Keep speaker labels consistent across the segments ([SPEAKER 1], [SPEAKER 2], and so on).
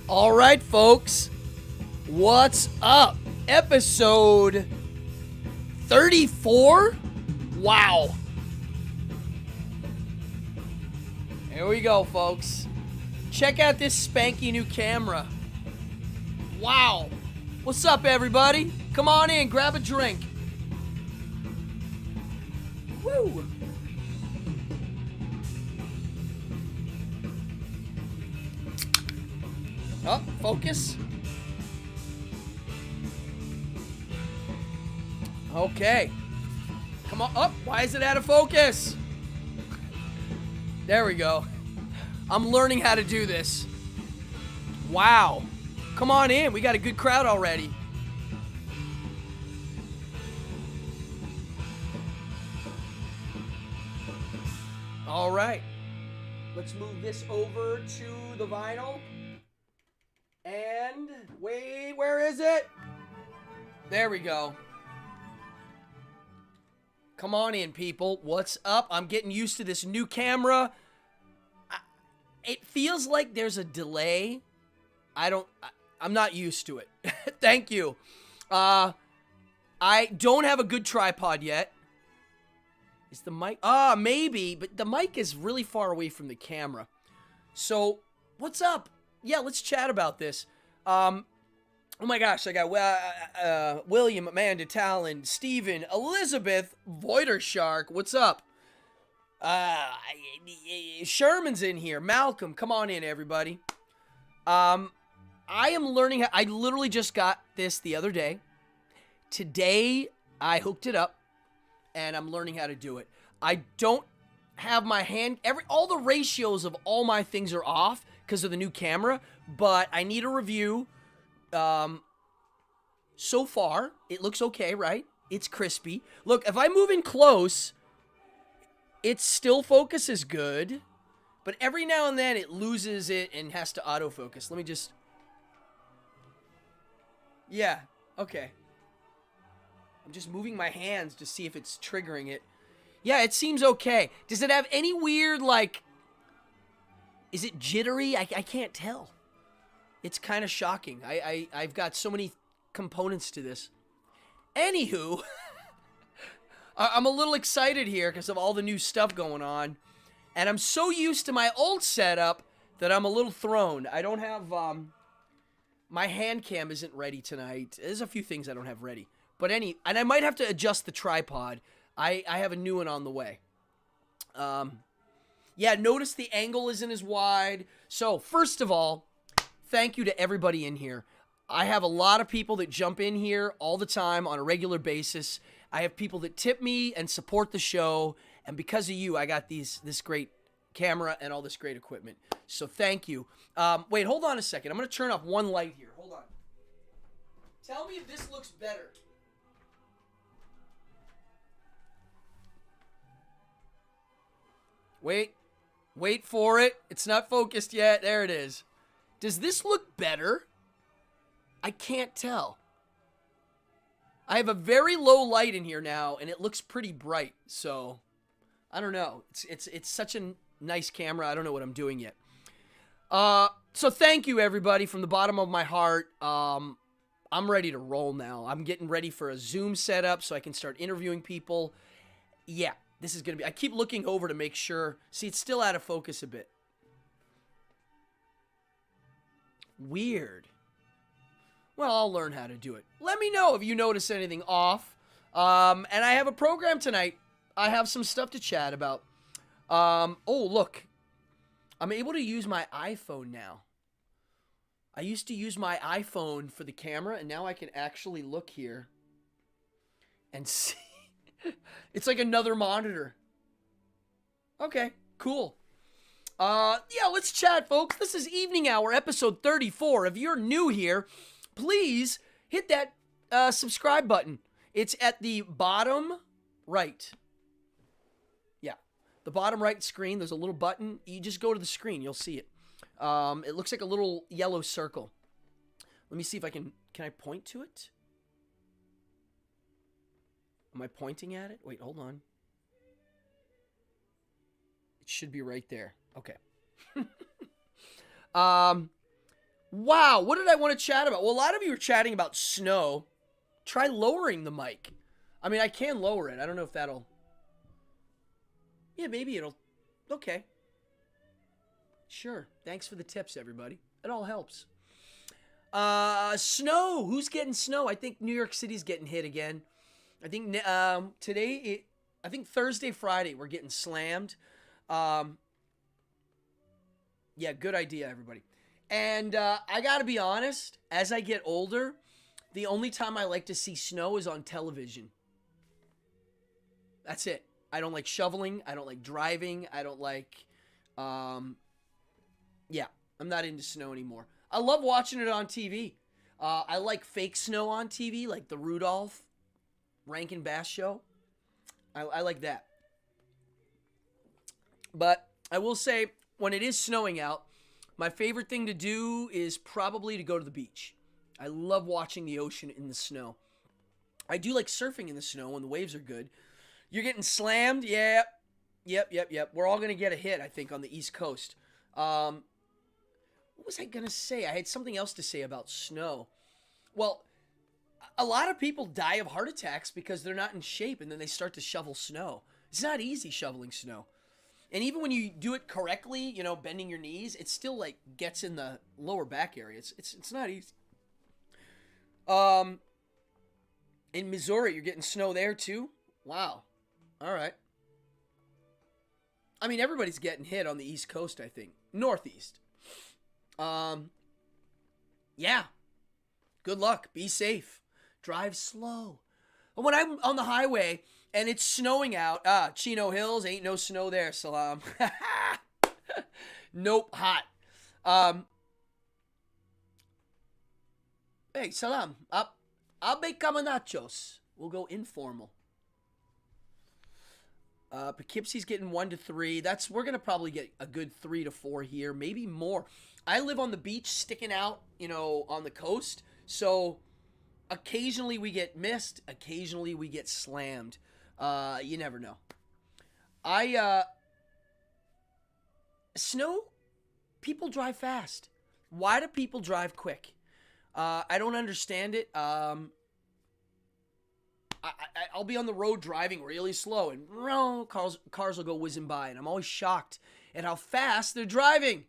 [SPEAKER 1] All right, folks. What's up? Episode 34? Wow. Here we go, folks. Check out this spanky new camera. Wow. What's up, everybody? Come on in, grab a drink. Woo. Oh, focus. Okay. Come on. Oh, why is it out of focus? There we go. I'm learning how to do this. Wow. Come on in. We got a good crowd already. All right. Let's move this over to the vinyl. And wait, where is it? There we go. Come on in, people. What's up? I'm getting used to this new camera. It feels like there's a delay. I'm not used to it. Thank you. I don't have a good tripod yet. Is the mic? Maybe, but the mic is really far away from the camera. So, what's up? Yeah, let's chat about this. Oh my gosh, I got William, Amanda, Talon, Steven, Elizabeth, Voidershark, what's up? Sherman's in here. Malcolm, come on in, everybody. I am learning I literally just got this the other day. Today, I hooked it up, and I'm learning how to do it. I don't have my hand, all the ratios of all my things are off because of the new camera, but I need a review. So far, it looks okay, right? It's crispy. Look, if I move in close, it still focuses good, but every now and then it loses it and has to autofocus. Let me just... Yeah, okay. I'm just moving my hands to see if it's triggering it. Yeah, it seems okay. Does it have any weird, like... Is it jittery? I can't tell. It's kind of shocking. I've got so many components to this. Anywho, I'm a little excited here because of all the new stuff going on. And I'm so used to my old setup that I'm a little thrown. I don't have, my hand cam isn't ready tonight. There's a few things I don't have ready. But and I might have to adjust the tripod. I have a new one on the way. Yeah, notice the angle isn't as wide. So, first of all, thank you to everybody in here. I have a lot of people that jump in here all the time on a regular basis. I have people that tip me and support the show. And because of you, I got this great camera and all this great equipment. So thank you. Wait, hold on a second. I'm going to turn off one light here. Hold on. Tell me if this looks better. Wait for it. It's not focused yet. There it is. Does this look better? I can't tell. I have a very low light in here now, and it looks pretty bright. So, I don't know. It's such a nice camera. I don't know what I'm doing yet. So thank you, everybody, from the bottom of my heart. I'm ready to roll now. I'm getting ready for a Zoom setup so I can start interviewing people. Yeah. This is going to be... I keep looking over to make sure... See, it's still out of focus a bit. Weird. Well, I'll learn how to do it. Let me know if you notice anything off. And I have a program tonight. I have some stuff to chat about. Oh, look. I'm able to use my iPhone now. I used to use my iPhone for the camera, and now I can actually look here and see. It's like another monitor. Okay, cool. Yeah, let's chat, folks. This is Evening Hour, episode 34. If you're new here, please hit that subscribe button. It's at the bottom right. Yeah, the bottom right screen. There's a little button. You just go to the screen. You'll see it. It looks like a little yellow circle. Let me see if I can I point to it? Am I pointing at it? Wait, hold on. It should be right there. Okay. Wow, what did I want to chat about? Well, a lot of you are chatting about snow. Try lowering the mic. I mean, I can lower it. I don't know if that'll... Yeah, maybe it'll... Okay. Sure. Thanks for the tips, everybody. It all helps. Snow. Who's getting snow? I think New York City's getting hit again. I think I think Thursday, Friday, we're getting slammed. Yeah, good idea, everybody. And I gotta be honest, as I get older, the only time I like to see snow is on television. That's it. I don't like shoveling. I don't like driving. I don't like... yeah, I'm not into snow anymore. I love watching it on TV. I like fake snow on TV, like the Rudolph Rankin Bass show. I like that. But I will say, when it is snowing out, my favorite thing to do is probably to go to the beach. I love watching the ocean in the snow. I do like surfing in the snow when the waves are good. You're getting slammed? Yeah. Yep. We're all going to get a hit, I think, on the East Coast. What was I going to say? I had something else to say about snow. Well, a lot of people die of heart attacks because they're not in shape and then they start to shovel snow. It's not easy shoveling snow. And even when you do it correctly, you know, bending your knees, it still like gets in the lower back area. It's not easy. In Missouri, you're getting snow there too? Wow. All right. I mean, everybody's getting hit on the East Coast, I think. Northeast. Yeah. Good luck. Be safe. Drive slow. When I'm on the highway and it's snowing out, Chino Hills, ain't no snow there, Salam. Nope, hot. Hey, Salam. I'll make nachos. We'll go informal. Poughkeepsie's getting 1 to 3. We're gonna probably get a good 3 to 4 here, maybe more. I live on the beach, sticking out, you know, on the coast. So occasionally we get missed. Occasionally we get slammed. You never know. Snow. People drive fast. Why do people drive quick? I don't understand it. I'll be on the road driving really slow, and cars will go whizzing by, and I'm always shocked at how fast they're driving.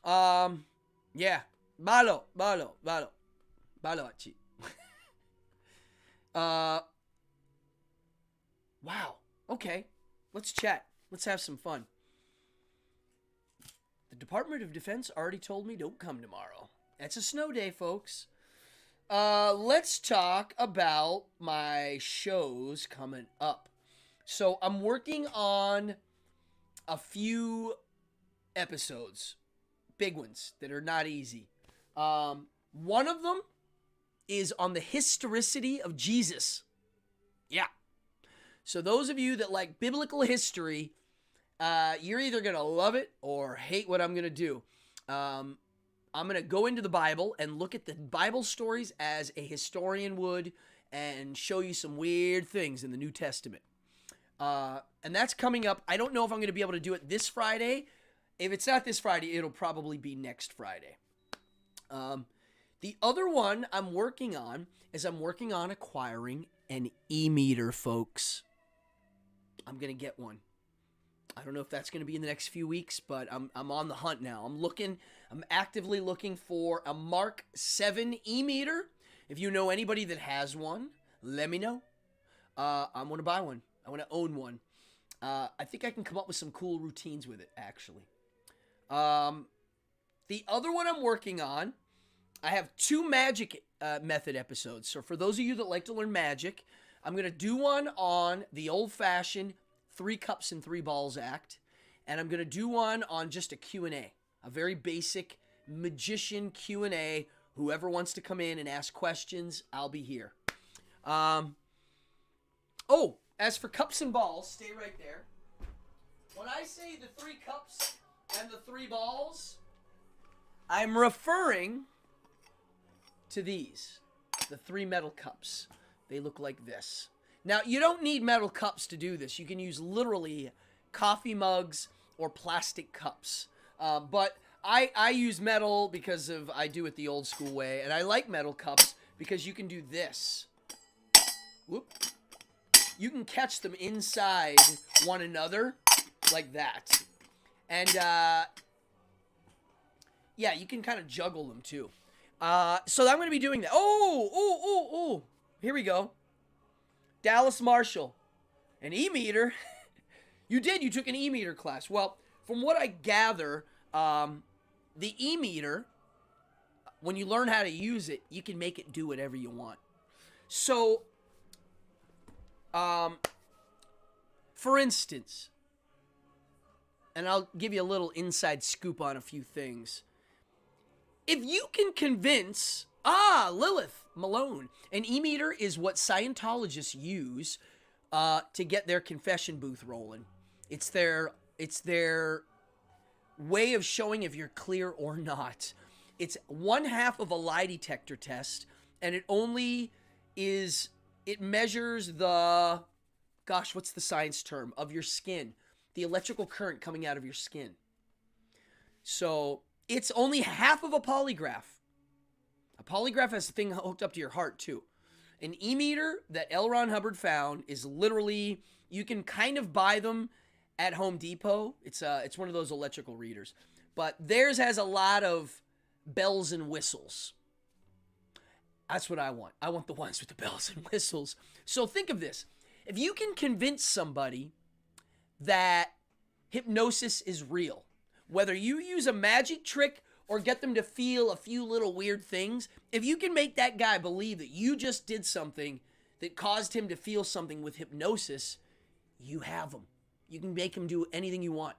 [SPEAKER 1] Yeah. Malo. Wow. Okay. Let's chat. Let's have some fun. The Department of Defense already told me don't come tomorrow. It's a snow day, folks. Let's talk about my shows coming up. So I'm working on a few episodes, big ones that are not easy. One of them is on the historicity of Jesus. Yeah. So those of you that like biblical history, you're either going to love it or hate what I'm going to do. I'm going to go into the Bible and look at the Bible stories as a historian would and show you some weird things in the New Testament. And that's coming up. I don't know if I'm going to be able to do it this Friday. If it's not this Friday, it'll probably be next Friday. The other one I'm working on is acquiring an e-meter, folks. I'm going to get one. I don't know if that's going to be in the next few weeks, but I'm on the hunt now. I'm actively looking for a Mark 7 e-meter. If you know anybody that has one, let me know. I want to buy one. I want to own one. I think I can come up with some cool routines with it, actually. The other one I'm working on, I have 2 magic method episodes. So for those of you that like to learn magic, I'm going to do one on the old-fashioned 3 cups and 3 balls act, and I'm going to do one on just a Q&A, a very basic magician Q&A. Whoever wants to come in and ask questions, I'll be here. As for cups and balls, stay right there. When I say the 3 cups and the 3 balls, I'm referring to these, the 3 metal cups. They look like this. Now, you don't need metal cups to do this. You can use literally coffee mugs or plastic cups. But I use metal because I do it the old school way, and I like metal cups because you can do this. Whoop. You can catch them inside one another like that. And, yeah, you can kind of juggle them, too. So I'm going to be doing that. Oh. Here we go. Dallas Marshall. An E-meter. You took an E-meter class. Well, from what I gather, the E-meter, when you learn how to use it, you can make it do whatever you want. So, for instance, and I'll give you a little inside scoop on a few things. If you can convince, Lilith Malone, an E-meter is what Scientologists use to get their confession booth rolling. It's their way of showing if you're clear or not. It's 1/2 of a lie detector test, and it measures the, what's the science term, of your skin, the electrical current coming out of your skin. So it's only 1/2 of a polygraph. A polygraph has a thing hooked up to your heart too. An E-meter that L. Ron Hubbard found is literally, you can kind of buy them at Home Depot. It's one of those electrical readers. But theirs has a lot of bells and whistles. That's what I want. I want the ones with the bells and whistles. So think of this. If you can convince somebody that hypnosis is real, whether you use a magic trick or get them to feel a few little weird things, if you can make that guy believe that you just did something that caused him to feel something with hypnosis, you have him. You can make him do anything you want.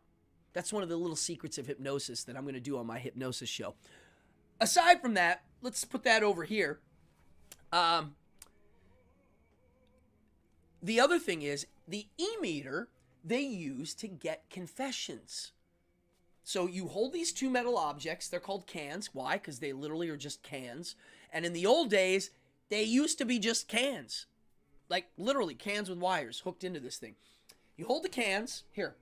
[SPEAKER 1] That's one of the little secrets of hypnosis that I'm going to do on my hypnosis show. Aside from that, let's put that over here. The other thing is, the E-meter they use to get confessions. So you hold these two metal objects. They're called cans. Why? Because they literally are just cans. And in the old days, they used to be just cans. Like literally cans with wires hooked into this thing. You hold the cans. Here.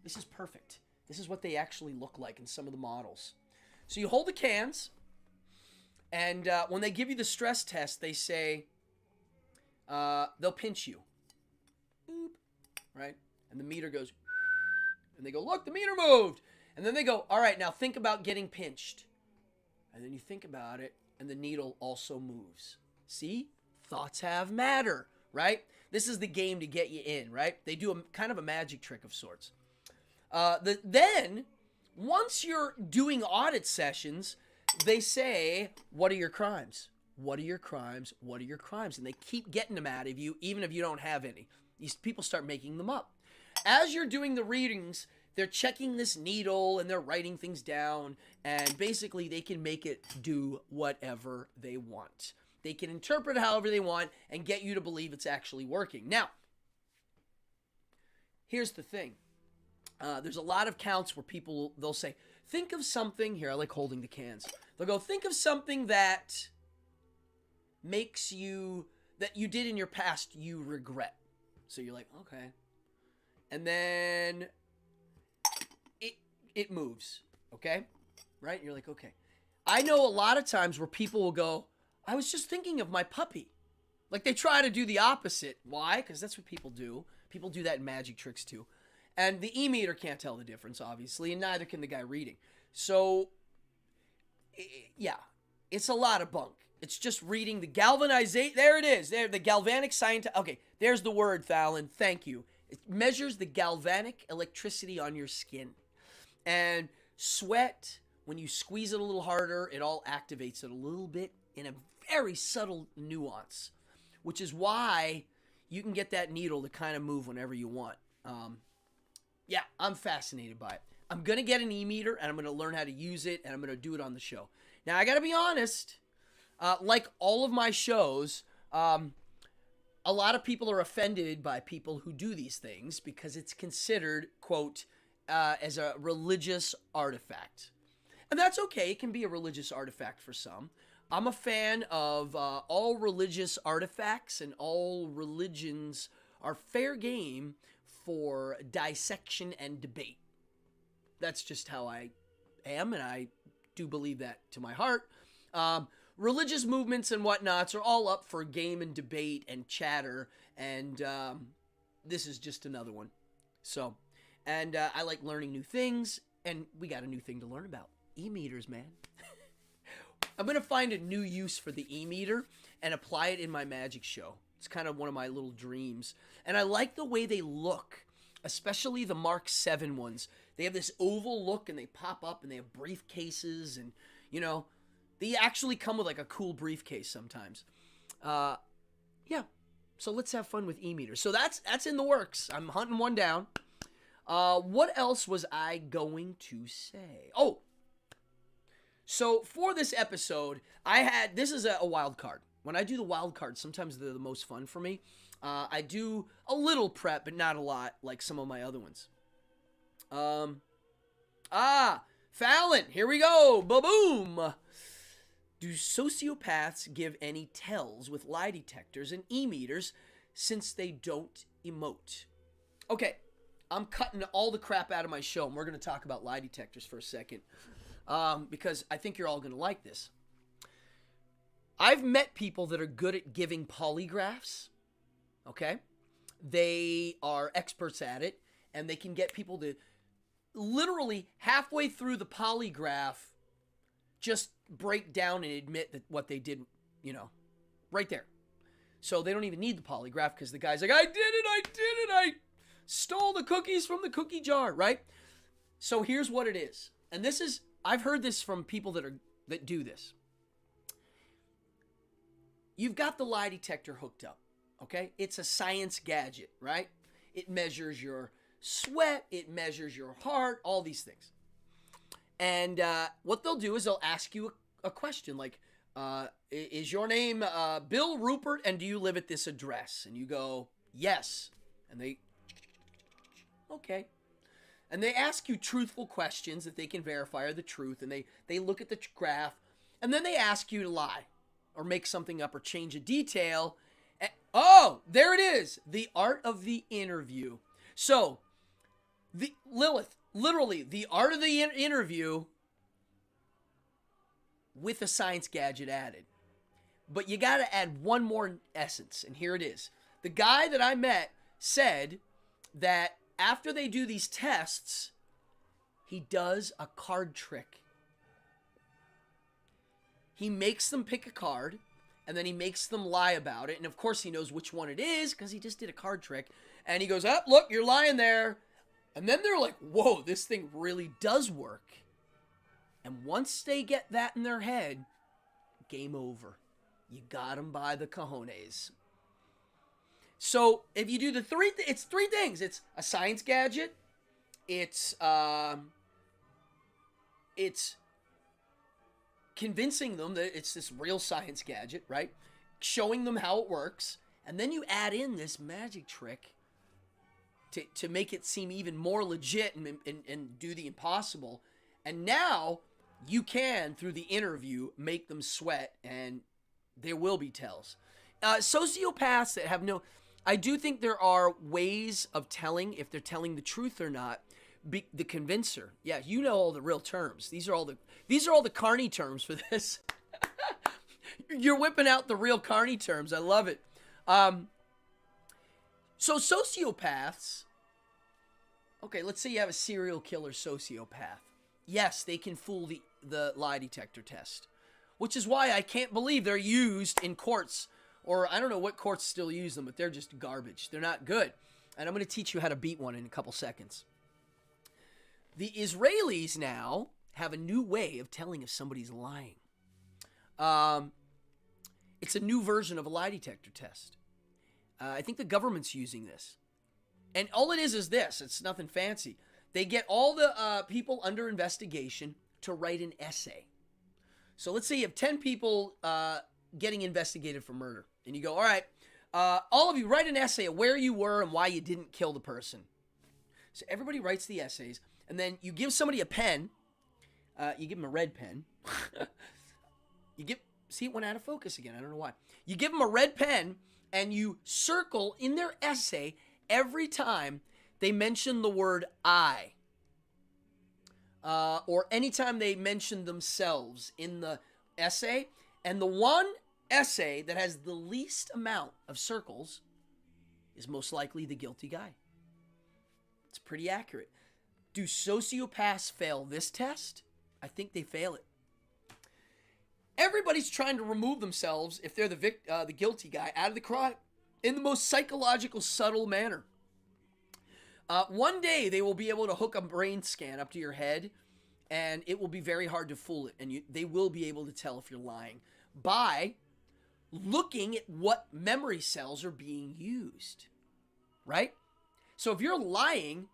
[SPEAKER 1] This is perfect. This is what they actually look like in some of the models. So you hold the cans. And when they give you the stress test, they say, they'll pinch you. Boop. Right? And the meter goes, and they go, look, the meter moved. And then they go, all right, now think about getting pinched. And then you think about it, and the needle also moves. See? Thoughts have matter, right? This is the game to get you in, right? They do a kind of a magic trick of sorts. Then, once you're doing audit sessions, they say, what are your crimes? What are your crimes? What are your crimes? And they keep getting them out of you, even if you don't have any. These people start making them up. As you're doing the readings, they're checking this needle and they're writing things down, and basically they can make it do whatever they want. They can interpret it however they want and get you to believe it's actually working. Now, here's the thing. There's a lot of counts where they'll say, think of something, here I like holding the cans. They'll go, think of something that makes you, that you did in your past you regret. So you're like, okay. And then it moves, okay? Right? And you're like, okay. I know a lot of times where people will go, I was just thinking of my puppy. Like they try to do the opposite. Why? Because that's what people do. People do that in magic tricks too. And the E-meter can't tell the difference, obviously, and neither can the guy reading. So, yeah, it's a lot of bunk. It's just reading the galvanization. There it is. There, the galvanic science. Okay, there's the word, Fallon. Thank you. It measures the galvanic electricity on your skin. And sweat, when you squeeze it a little harder, it all activates it a little bit in a very subtle nuance, which is why you can get that needle to kind of move whenever you want. Yeah, I'm fascinated by it. I'm going to get an E-meter, and I'm going to learn how to use it, and I'm going to do it on the show. Now, I got to be honest, like all of my shows, a lot of people are offended by people who do these things because it's considered, quote, as a religious artifact. And that's okay. It can be a religious artifact for some. I'm a fan of all religious artifacts, and all religions are fair game for dissection and debate. That's just how I am, and I do believe that to my heart. Religious movements and whatnots are all up for game and debate and chatter, and this is just another one. So, and I like learning new things, and we got a new thing to learn about. E-meters, man. I'm going to find a new use for the e-meter and apply it in my magic show. It's kind of one of my little dreams. And I like the way they look, especially the Mark 7 ones. They have this oval look, and they pop up, and they have briefcases, and, you know, they actually come with like a cool briefcase sometimes. Yeah. So let's have fun with e-meters. So that's in the works. I'm hunting one down. What else was I going to say? Oh, so for this episode, this is a wild card. When I do the wild cards, sometimes they're the most fun for me. I do a little prep, but not a lot, like some of my other ones. Fallon, here we go. Ba-boom. Do sociopaths give any tells with lie detectors and e-meters since they don't emote? Okay, I'm cutting all the crap out of my show, and we're going to talk about lie detectors for a second, because I think you're all going to like this. I've met people that are good at giving polygraphs, okay? They are experts at it, and they can get people to literally halfway through the polygraph just break down and admit that what they did, you know, right there. So they don't even need the polygraph because the guy's like, I did it, I stole the cookies from the cookie jar, right? So here's what it is. And this is, I've heard this from people that do this. You've got the lie detector hooked up, okay? It's a science gadget, right? It measures your sweat, it measures your heart, all these things. And what they'll do is they'll ask you a question like, is your name Bill Rupert, and do you live at this address? And you go, yes. And they, okay. And they ask you truthful questions that they can verify are the truth, and they look at the graph, and then they ask you to lie or make something up or change a detail. Oh, there it is. The art of the interview. So, Lilith, literally, the art of the interview with a science gadget added. But you got to add one more essence, and here it is. The guy that I met said that after they do these tests, he does a card trick. He makes them pick a card, and then he makes them lie about it. And of course, he knows which one it is because he just did a card trick. And he goes, oh, look, you're lying there. And then they're like, whoa, this thing really does work. And once they get that in their head, game over. You got them by the cojones. So if you do the it's three things. It's a science gadget. It's convincing them that it's this real science gadget, right? Showing them how it works. And then you add in this magic trick to make it seem even more legit and do the impossible. And now you can, through the interview, make them sweat, and there will be tells. Sociopaths that have no... I do think there are ways of telling if they're telling the truth or not. The convincer. Yeah, you know all the real terms. These are all the Carney terms for this. You're whipping out the real Carney terms. I love it. So sociopaths, okay, let's say you have a serial killer sociopath. Yes, they can fool the lie detector test, which is why I can't believe they're used in courts, or I don't know what courts still use them, but they're just garbage. They're not good. And I'm going to teach you how to beat one in a couple seconds. The Israelis now have a new way of telling if somebody's lying. It's a new version of a lie detector test. I think the government's using this. And all it is this. It's nothing fancy. They get all the people under investigation to write an essay. So let's say you have 10 people getting investigated for murder. And you go, all right, all of you write an essay of where you were and why you didn't kill the person. So everybody writes the essays. And then you give somebody a pen. You give them a red pen. See, it went out of focus again. I don't know why. You give them a red pen, and you circle in their essay every time they mention the word I. or anytime they mention themselves in the essay. And the one essay that has the least amount of circles is most likely the guilty guy. It's pretty accurate. Do sociopaths fail this test? I think they fail it. Everybody's trying to remove themselves, if they're the guilty guy, out of the crime in the most psychological, subtle manner. One day they will be able to hook a brain scan up to your head, and it will be very hard to fool it. And they will be able to tell if you're lying by looking at what memory cells are being used, right? So if you're lying,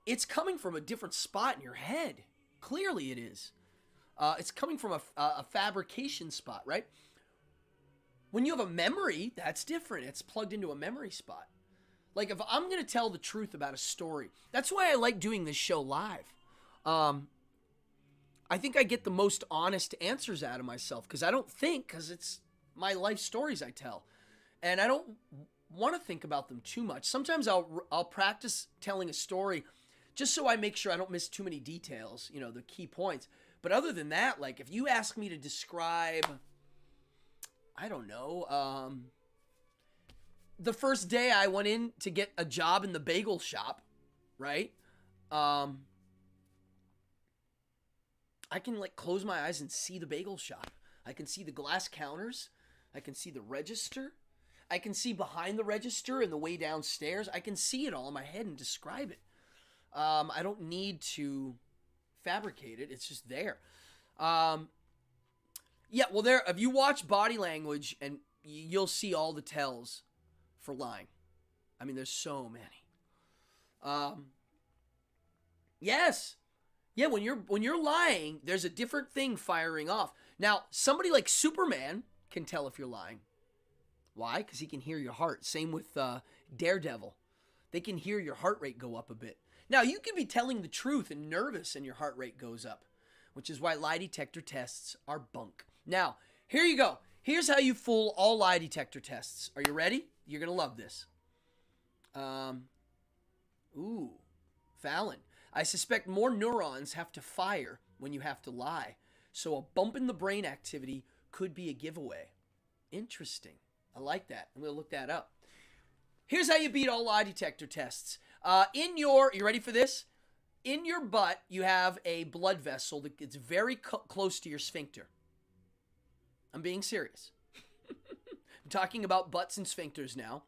[SPEAKER 1] it's coming from a different spot in your head. Clearly it is. It's coming from a fabrication spot, right? When you have a memory, that's different. It's plugged into a memory spot. Like if I'm going to tell the truth about a story, that's why I like doing this show live. I think I get the most honest answers out of myself because I don't think, because it's my life stories I tell. And I don't want to think about them too much. Sometimes I'll practice telling a story just so I make sure I don't miss too many details, the key points. But other than that, like if you ask me to describe, I don't know, the first day I went in to get a job in the bagel shop, right? I can like close my eyes and see the bagel shop. I can see the glass counters. I can see the register. I can see behind the register and the way downstairs. I can see it all in my head and describe it. I don't need to fabricate it. It's just there. Yeah, well, if you watch Body Language, and you'll see all the tells for lying. I mean, there's so many. Yes. Yeah, when you're lying, there's a different thing firing off. Now, somebody like Superman can tell if you're lying. Why? Because he can hear your heart. Same with Daredevil. They can hear your heart rate go up a bit. Now, you can be telling the truth and nervous and your heart rate goes up, which is why lie detector tests are bunk. Now, here you go. Here's how you fool all lie detector tests. Are you ready? You're going to love this. Fallon. I suspect more neurons have to fire when you have to lie. So a bump in the brain activity could be a giveaway. Interesting. I like that. I'm going to look that up. Here's how you beat all lie detector tests. You ready for this? In your butt, you have a blood vessel that gets very close to your sphincter. I'm being serious. I'm talking about butts and sphincters now.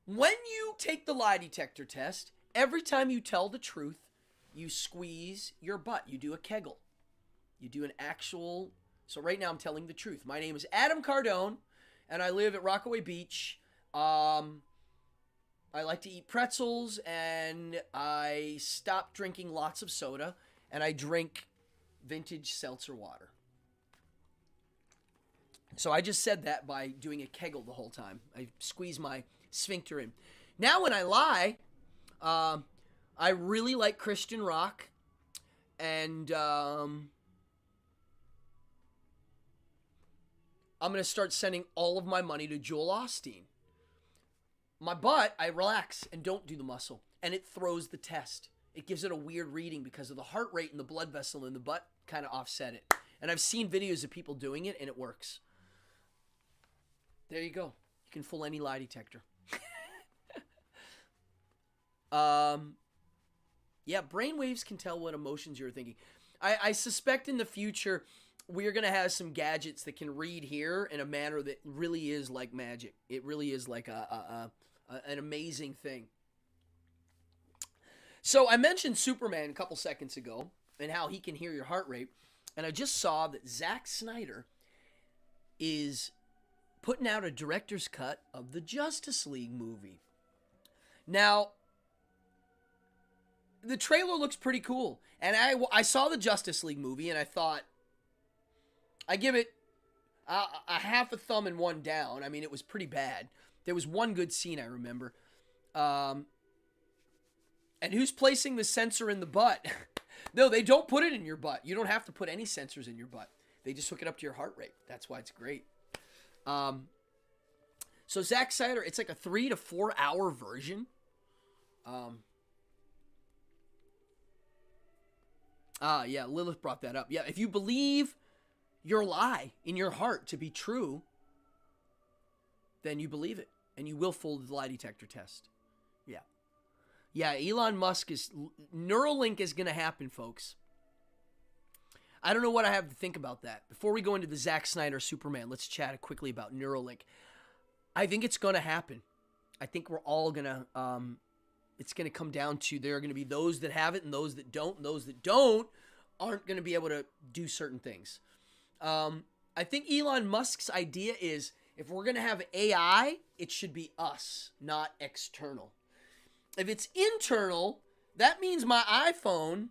[SPEAKER 1] When you take the lie detector test, every time you tell the truth, you squeeze your butt. You do a Kegel. You do an actual... So right now I'm telling the truth. My name is Adam Cardone, and I live at Rockaway Beach. I like to eat pretzels, and I stopped drinking lots of soda, and I drink vintage seltzer water. So I just said that by doing a Kegel the whole time. I squeeze my sphincter in. Now when I lie, I really like Christian rock, and I'm going to start sending all of my money to Joel Osteen. My butt, I relax and don't do the muscle, and it throws the test. It gives it a weird reading because of the heart rate and the blood vessel in the butt kind of offset it. And I've seen videos of people doing it, and it works. There you go. You can fool any lie detector. Yeah, brainwaves can tell what emotions you're thinking. I suspect in the future we're going to have some gadgets that can read here in a manner that really is like magic. It really is like an amazing thing. So I mentioned Superman a couple seconds ago and how he can hear your heart rate. And I just saw that Zack Snyder is putting out a director's cut of the Justice League movie. Now, the trailer looks pretty cool. And I saw the Justice League movie and I thought, I give it a half a thumb and one down. I mean, it was pretty bad. There was one good scene I remember. And who's placing the sensor in the butt? No, they don't put it in your butt. You don't have to put any sensors in your butt. They just hook it up to your heart rate. That's why it's great. So Zack Snyder, it's like a 3 to 4 hour version. Yeah, Lilith brought that up. Yeah, if you believe your lie in your heart to be true, then you believe it, and you will fool the lie detector test. Yeah. Yeah, Elon Musk is... Neuralink is going to happen, folks. I don't know what I have to think about that. Before we go into the Zack Snyder Superman, let's chat quickly about Neuralink. I think it's going to happen. I think we're all going to... it's going to come down to there are going to be those that have it and those that don't. And those that don't aren't going to be able to do certain things. I think Elon Musk's idea is if we're going to have AI, it should be us, not external. If it's internal, that means my iPhone...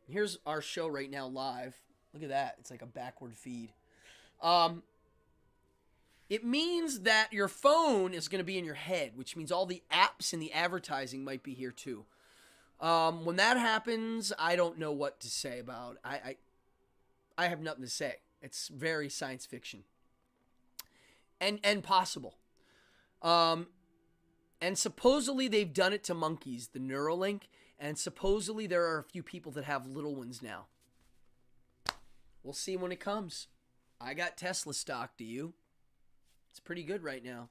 [SPEAKER 1] Here's our show right now live. Look at that. It's like a backward feed. It means that your phone is going to be in your head, which means all the apps and the advertising might be here too. When that happens, I don't know what to say about it. I have nothing to say. It's very science fiction. And possible. And supposedly they've done it to monkeys, the Neuralink, and supposedly there are a few people that have little ones now. We'll see when it comes. I got Tesla stock, do you? It's pretty good right now.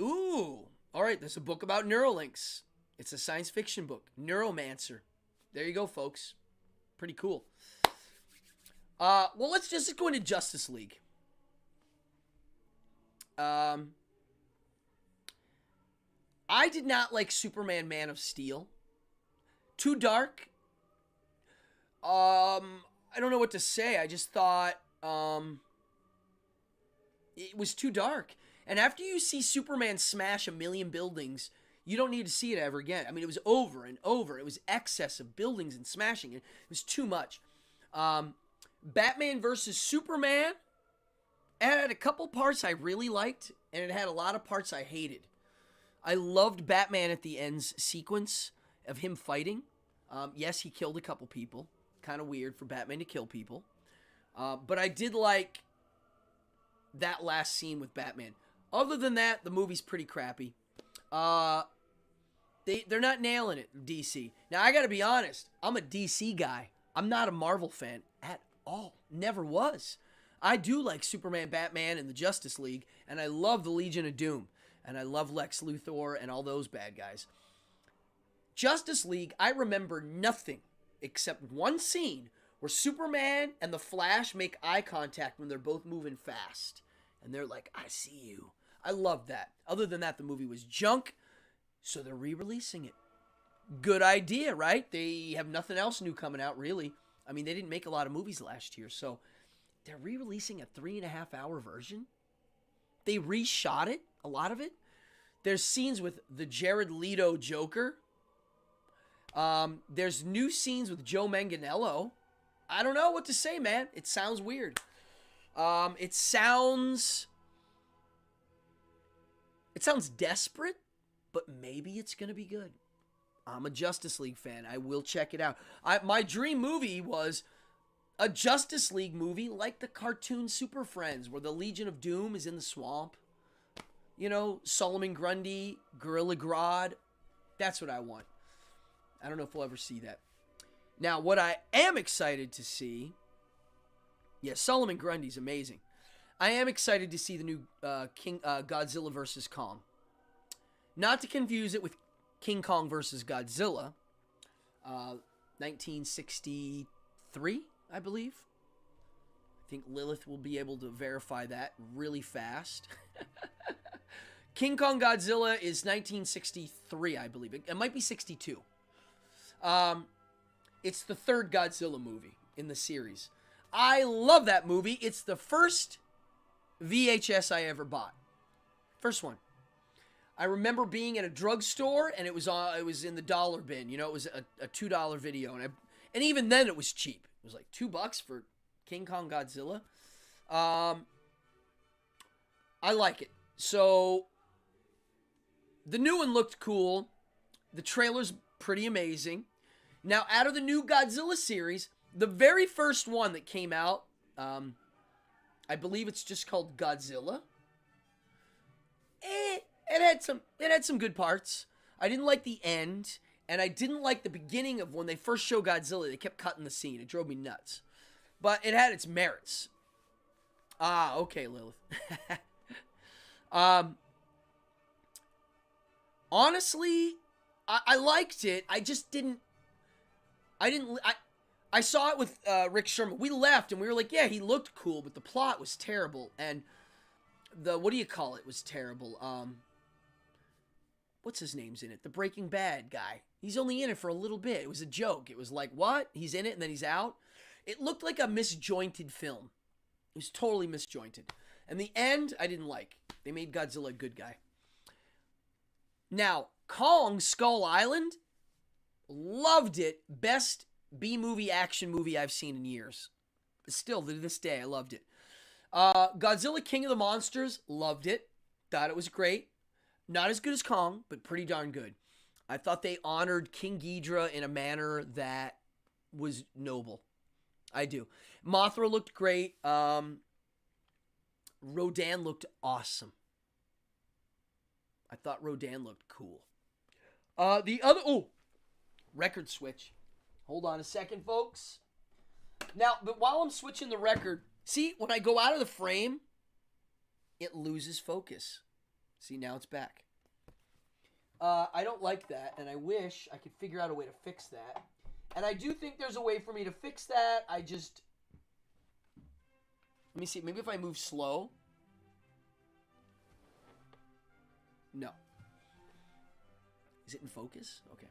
[SPEAKER 1] Ooh. All right, there's a book about Neuralinks. It's a science fiction book. Neuromancer. There you go, folks. Pretty cool. Well, let's just go into Justice League. I did not like Superman Man of Steel. Too dark. I don't know what to say. I just thought it was too dark. And after you see Superman smash 1,000,000 buildings, you don't need to see it ever again. I mean, it was over and over. It was excess of buildings and smashing. It was too much. Batman versus Superman, it had a couple parts I really liked, and it had a lot of parts I hated. I loved Batman at the end sequence of him fighting. Yes, he killed a couple people. Kind of weird for Batman to kill people. But I did like that last scene with Batman. Other than that, the movie's pretty crappy. They're not nailing it, DC. Now, I gotta be honest. I'm a DC guy. I'm not a Marvel fan at all. Never was. I do like Superman, Batman, and the Justice League, and I love the Legion of Doom. And I love Lex Luthor and all those bad guys. Justice League, I remember nothing except one scene where Superman and the Flash make eye contact when they're both moving fast. And they're like, I see you. I love that. Other than that, the movie was junk, so they're re-releasing it. Good idea, right? They have nothing else new coming out, really. I mean, they didn't make a lot of movies last year, so they're re-releasing a 3.5-hour version. They reshot it, a lot of it. There's scenes with the Jared Leto Joker. There's new scenes with Joe Manganiello. I don't know what to say, man. It sounds weird. It sounds desperate, but maybe it's going to be good. I'm a Justice League fan. I will check it out. My dream movie was a Justice League movie like the cartoon Super Friends, where the Legion of Doom is in the swamp. You know, Solomon Grundy, Gorilla Grodd. That's what I want. I don't know if we'll ever see that. Now, what I am excited to see... Yeah, Solomon Grundy's amazing. I am excited to see the new Godzilla vs. Kong. Not to confuse it with King Kong vs. Godzilla. 1963, I believe. I think Lilith will be able to verify that really fast. King Kong Godzilla is 1963, I believe. It might be 62. It's the third Godzilla movie in the series. I love that movie. It's the first VHS I ever bought. First one. I remember being at a drugstore and it was in the dollar bin. You know, it was a $2 video, and even then it was cheap. It was like $2 for King Kong Godzilla. I like it. So the new one looked cool. The trailer's pretty amazing. Now, out of the new Godzilla series, the very first one that came out, I believe it's just called Godzilla. It had some good parts. I didn't like the end, and I didn't like the beginning of when they first showed Godzilla. They kept cutting the scene. It drove me nuts. But it had its merits. Ah, okay, Lilith. Honestly, I liked it. I just didn't. I saw it with Rick Sherman. We left and we were like, yeah, he looked cool, but the plot was terrible. And what do you call it was terrible. What's his name's in it? The Breaking Bad guy. He's only in it for a little bit. It was a joke. It was like, what? He's in it and then he's out? It looked like a misjointed film. It was totally misjointed. And the end, I didn't like. They made Godzilla a good guy. Now, Kong Skull Island, loved it. Best B-movie action movie I've seen in years. Still, to this day, I loved it. Godzilla King of the Monsters, loved it. Thought it was great. Not as good as Kong, but pretty darn good. I thought they honored King Ghidorah in a manner that was noble. I do. Mothra looked great. Rodan looked awesome. I thought Rodan looked cool. Record switch. Hold on a second, folks. Now, but while I'm switching the record, see, when I go out of the frame, it loses focus. See, now it's back. I don't like that, and I wish I could figure out a way to fix that. And I do think there's a way for me to fix that. Let me see. Maybe if I move slow. No. Is it in focus? Okay.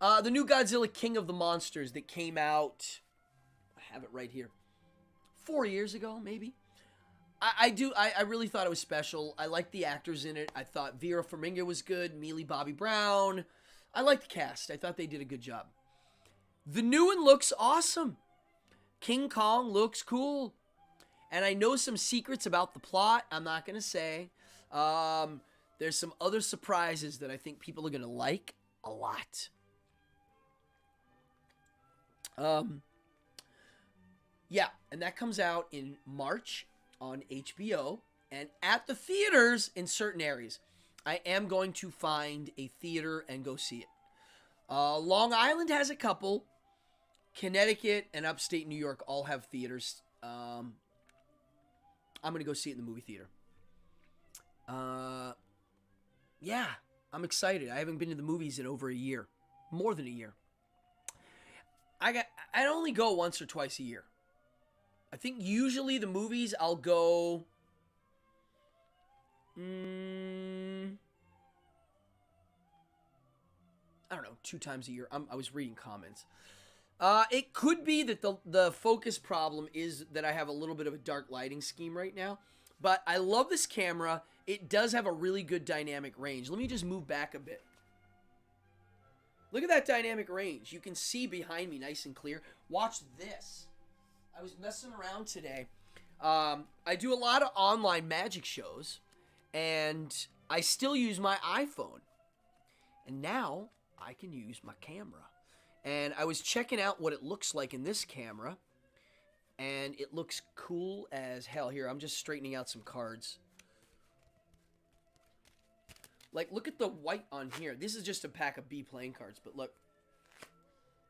[SPEAKER 1] The new Godzilla King of the Monsters that came out, I have it right here, 4 years ago, maybe. I really thought it was special. I liked the actors in it. I thought Vera Farmiga was good. Millie Bobby Brown. I liked the cast. I thought they did a good job. The new one looks awesome. King Kong looks cool. And I know some secrets about the plot. I'm not going to say. There's some other surprises that I think people are going to like a lot. Yeah, and that comes out in March on HBO and at the theaters in certain areas. I am going to find a theater and go see it. Long Island has a couple. Connecticut and upstate New York all have theaters. I'm going to go see it in the movie theater. Yeah, I'm excited. I haven't been to the movies in over a year. More than a year. I only go once or twice a year. I think usually the movies I'll go I don't know, 2 times a year. I was reading comments. It could be that the focus problem is that I have a little bit of a dark lighting scheme right now. But I love this camera. It does have a really good dynamic range. Let me just move back a bit. Look at that dynamic range. You can see behind me nice and clear. Watch this. I was messing around today. I do a lot of online magic shows, and I still use my iPhone. And now I can use my camera. And I was checking out what it looks like in this camera, and it looks cool as hell. Here, I'm just straightening out some cards. Like, look at the white on here. This is just a pack of B playing cards, but look.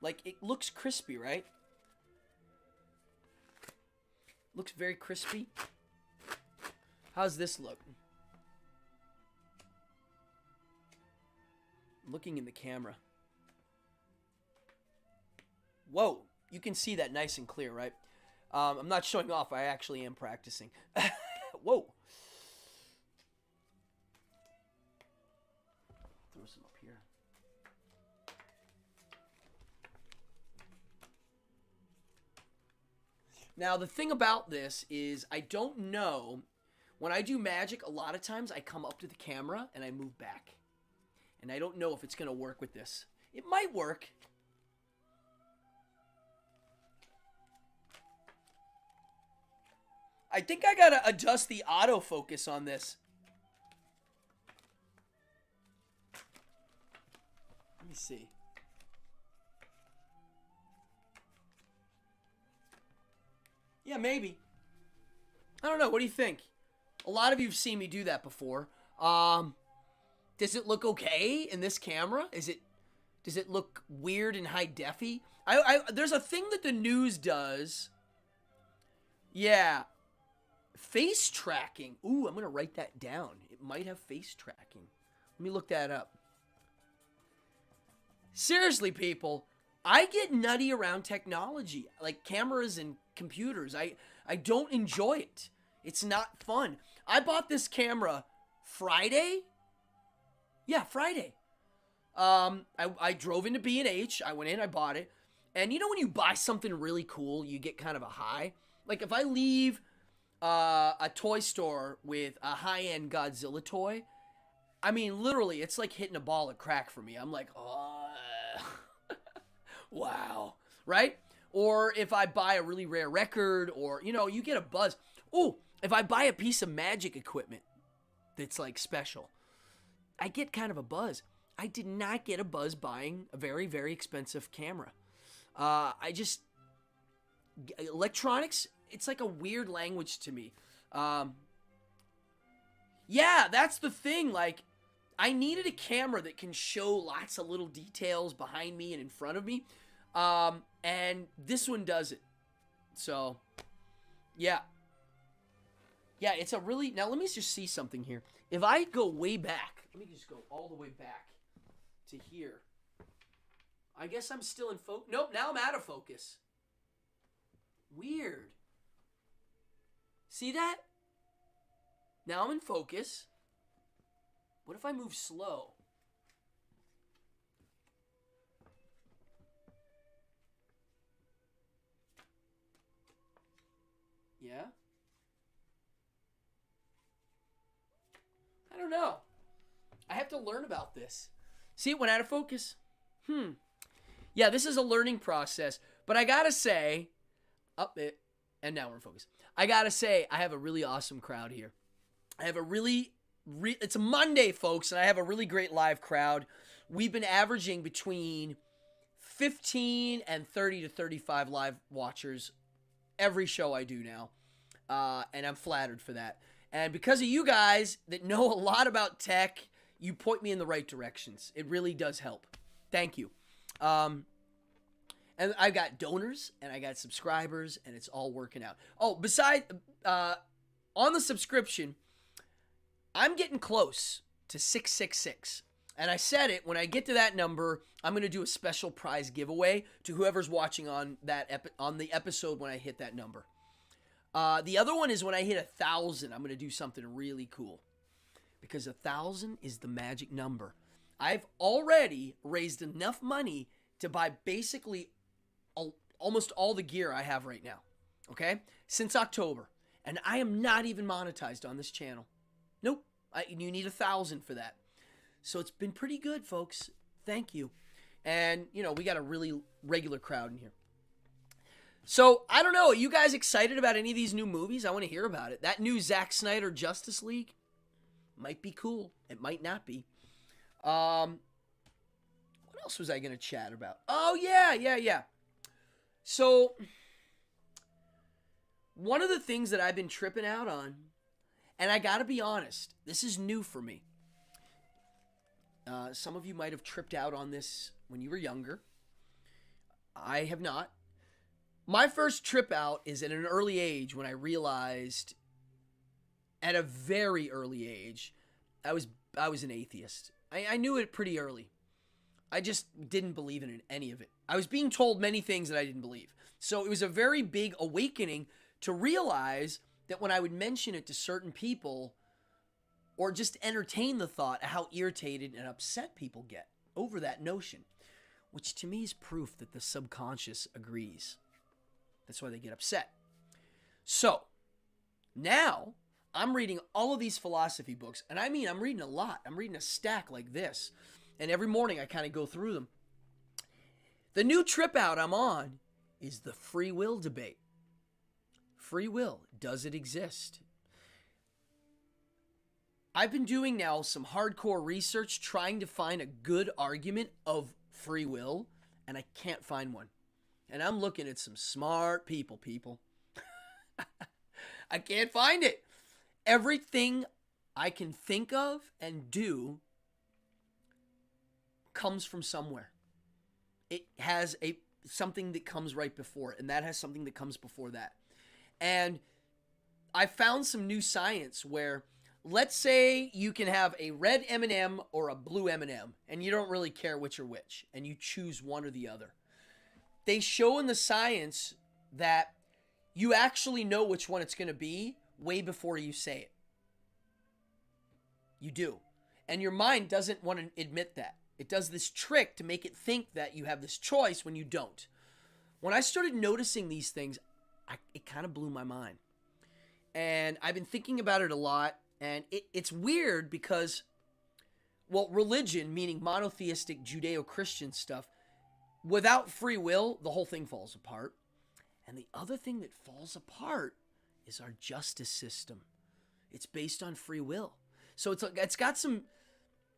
[SPEAKER 1] Like, it looks crispy, right? Looks very crispy. How's this look? Looking in the camera. Whoa, you can see that nice and clear, right? I'm not showing off. I actually am practicing. Whoa. Throw some up here. Now, the thing about this is I don't know. When I do magic, a lot of times I come up to the camera and I move back. And I don't know if it's going to work with this. It might work. I think I got to adjust the autofocus on this. Let me see. Yeah, maybe. I don't know. What do you think? A lot of you have seen me do that before. does it look okay in this camera? Does it look weird and high defy? There's a thing that the news does. Yeah. Face tracking. Ooh, I'm going to write that down. It might have face tracking. Let me look that up. Seriously, people, I get nutty around technology, like cameras and computers. I don't enjoy it. It's not fun. I bought this camera Friday. Yeah, Friday. I drove into B&H. I went in, I bought it. And you know when you buy something really cool, you get kind of a high? Like if I leave a toy store with a high-end Godzilla toy, I mean, literally, it's like hitting a ball of crack for me. I'm like, oh, wow, right? Or if I buy a really rare record, or, you know, you get a buzz. Oh, if I buy a piece of magic equipment that's like special, I get kind of a buzz. I did not get a buzz buying a very, very expensive camera. Electronics, it's like a weird language to me. Yeah, that's the thing. Like, I needed a camera that can show lots of little details behind me and in front of me. And this one does it. So, yeah. Yeah, it's a really... Now, let me just see something here. If I go way back, let me just go all the way back to here. I guess I'm still in focus. Nope, now I'm out of focus. Weird. See that? Now I'm in focus. What if I move slow? Yeah? I don't know. I have to learn about this. See, it went out of focus. Yeah, this is a learning process. But I gotta say, and now we're in focus. I gotta say, I have a really awesome crowd here. I have a it's a Monday, folks, and I have a really great live crowd. We've been averaging between 15 and 30 to 35 live watchers every show I do now. And I'm flattered for that. And because of you guys that know a lot about tech, you point me in the right directions. It really does help. Thank you. And I've got donors and I got subscribers and it's all working out. Oh, besides, on the subscription, I'm getting close to 666. And I said it, when I get to that number, I'm going to do a special prize giveaway to whoever's watching on on the episode when I hit that number. The other one is when I hit 1,000, I'm going to do something really cool. Because 1,000 is the magic number. I've already raised enough money to buy basically almost all the gear I have right now. Okay? Since October. And I am not even monetized on this channel. Nope. You need 1,000 for that. So it's been pretty good, folks. Thank you. And, you know, we got a really regular crowd in here. So, I don't know. Are you guys excited about any of these new movies? I want to hear about it. That new Zack Snyder Justice League might be cool. It might not be. What else was I going to chat about? Oh, yeah. So, one of the things that I've been tripping out on, and I got to be honest, this is new for me. Some of you might have tripped out on this when you were younger. I have not. My first trip out is at an early age when I realized, at a very early age, I was an atheist. I knew it pretty early. I just didn't believe in any of it. I was being told many things that I didn't believe. So it was a very big awakening to realize that when I would mention it to certain people, or just entertain the thought of how irritated and upset people get over that notion, which to me is proof that the subconscious agrees. That's why they get upset. So, now, I'm reading all of these philosophy books, and I mean, I'm reading a lot. I'm reading a stack like this, and every morning I kind of go through them. The new trip out I'm on is the free will debate. Free will, does it exist? I've been doing now some hardcore research trying to find a good argument of free will, and I can't find one. And I'm looking at some smart people. I can't find it. Everything I can think of and do comes from somewhere. It has something that comes right before it, and that has something that comes before that. And I found some new science where, let's say you can have a red M&M or a blue M&M, and you don't really care which are which, and you choose one or the other. They show in the science that you actually know which one it's going to be way before you say it. You do. And your mind doesn't want to admit that. It does this trick to make it think that you have this choice when you don't. When I started noticing these things, it kind of blew my mind. And I've been thinking about it a lot. And it's weird because, well, religion, meaning monotheistic Judeo-Christian stuff, without free will, the whole thing falls apart. And the other thing that falls apart is our justice system. It's based on free will. So it's got some,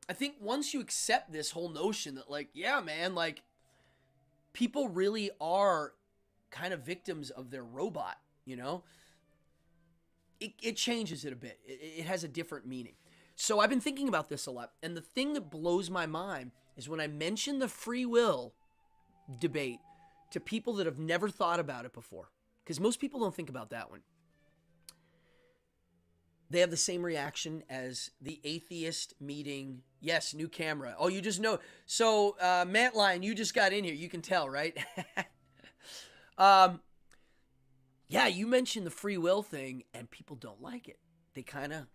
[SPEAKER 1] I think once you accept this whole notion that, like, yeah, man, like, people really are kind of victims of their robot, you know? It changes it a bit. It has a different meaning. So I've been thinking about this a lot. And the thing that blows my mind is when I mention the free will debate to people that have never thought about it before. Because most people don't think about that one. They have the same reaction as the atheist meeting. Yes, new camera. Oh, you just know. So, Matt Lyon, you just got in here. You can tell, right? Yeah, you mentioned the free will thing, and people don't like it. They kind of,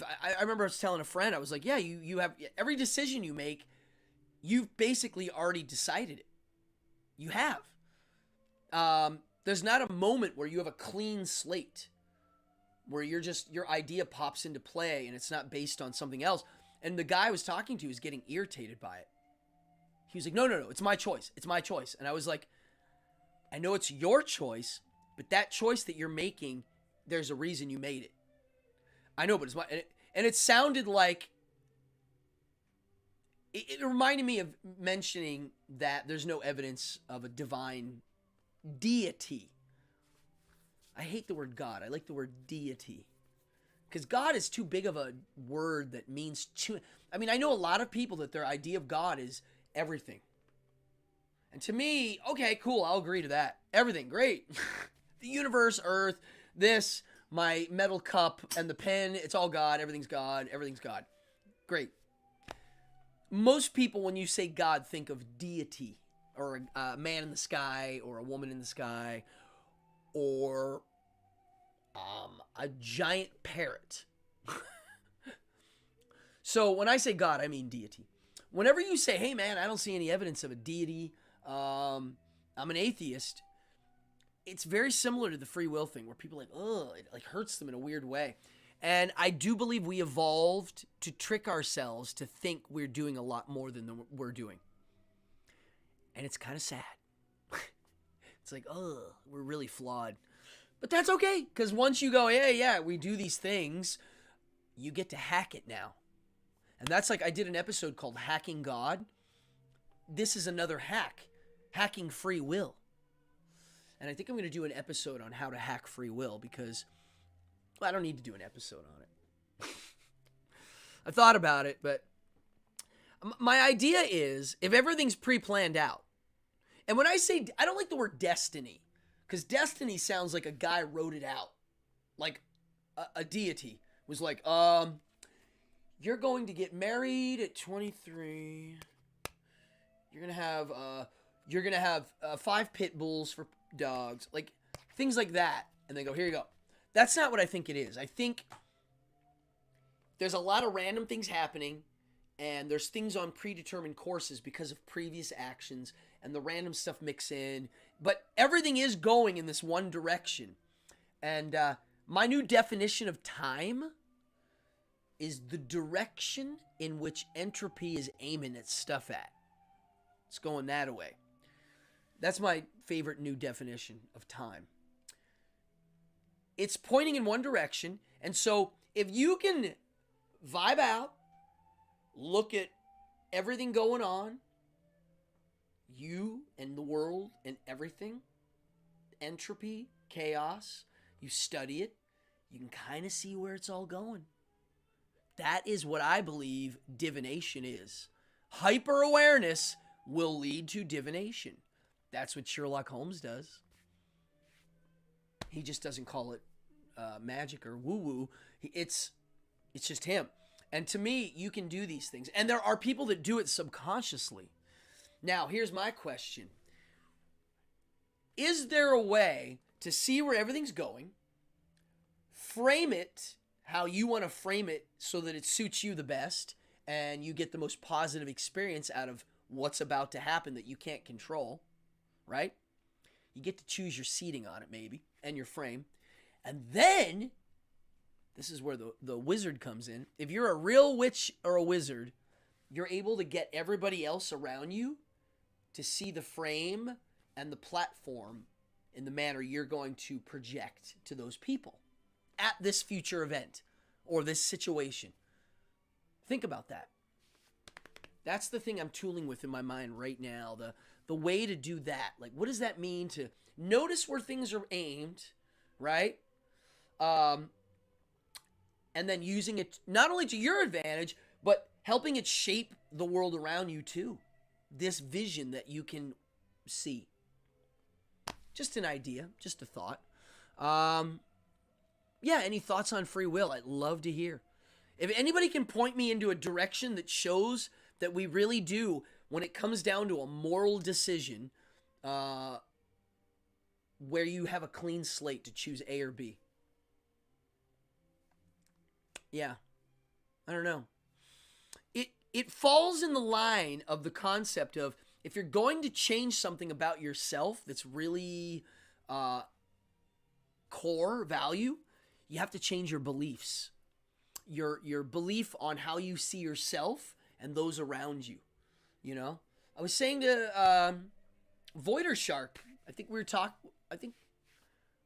[SPEAKER 1] I remember I was telling a friend, I was like, yeah, you have, every decision you make, you've basically already decided it. You have. There's not a moment where you have a clean slate, where your idea pops into play, and it's not based on something else. And the guy I was talking to was getting irritated by it. He was like, no, it's my choice. It's my choice. And I was like, I know it's your choice, but that choice that you're making, there's a reason you made it. I know, but it's my, and it sounded like, it reminded me of mentioning that there's no evidence of a divine deity. I hate the word God. I like the word deity. Because God is too big of a word that means too, I mean, I know a lot of people that their idea of God is everything. And to me, okay, cool, I'll agree to that. Everything, great. The universe, earth, this, my metal cup, and the pen, it's all God, everything's God, everything's God. Great. Most people, when you say God, think of deity, or a man in the sky, or a woman in the sky, or a giant parrot. So when I say God, I mean deity. Whenever you say, hey man, I don't see any evidence of a deity, I'm an atheist, it's very similar to the free will thing, where people are like, oh, it like hurts them in a weird way. And I do believe we evolved to trick ourselves to think we're doing a lot more than we're doing. And it's kind of sad. It's like, oh, we're really flawed. But that's okay, because once you go, yeah, we do these things, you get to hack it now. And that's like, I did an episode called Hacking God. This is another hack. Hacking free will. And I think I'm going to do an episode on how to hack free will, because, well, I don't need to do an episode on it. I thought about it, but my idea is, if everything's pre-planned out, and when I say, I don't like the word destiny, because destiny sounds like a guy wrote it out. Like a deity was like, you're going to get married at 23. You're going to have 5 pit bulls for dogs. Like, things like that. And they go, here you go. That's not what I think it is. I think there's a lot of random things happening, and there's things on predetermined courses because of previous actions, and the random stuff mix in. But everything is going in this one direction. And my new definition of time is the direction in which entropy is aiming its stuff at. It's going that way. That's my favorite new definition of time. It's pointing in one direction. And so if you can vibe out, look at everything going on, you and the world and everything, entropy, chaos, you study it, you can kind of see where it's all going. That is what I believe divination is. Hyper awareness will lead to divination. That's what Sherlock Holmes does. He just doesn't call it magic or woo-woo. It's just him. And to me, you can do these things. And there are people that do it subconsciously. Now, here's my question. Is there a way to see where everything's going, frame it how you want to frame it so that it suits you the best, and you get the most positive experience out of what's about to happen that you can't control, right? You get to choose your seating on it, maybe, and your frame. And then, this is where the wizard comes in. If you're a real witch or a wizard, you're able to get everybody else around you to see the frame and the platform in the manner you're going to project to those people at this future event or this situation. Think about that. That's the thing I'm tooling with in my mind right now. The way to do that. Like, what does that mean to notice where things are aimed, right? And then using it not only to your advantage, but helping it shape the world around you too. This vision that you can see. Just an idea, just a thought. Yeah, any thoughts on free will? I'd love to hear. If anybody can point me into a direction that shows that we really do, when it comes down to a moral decision, where you have a clean slate to choose A or B. Yeah, I don't know. It falls in the line of the concept of, if you're going to change something about yourself that's really core value, you have to change your beliefs. Your belief on how you see yourself and those around you. You know? I was saying to Voider Shark,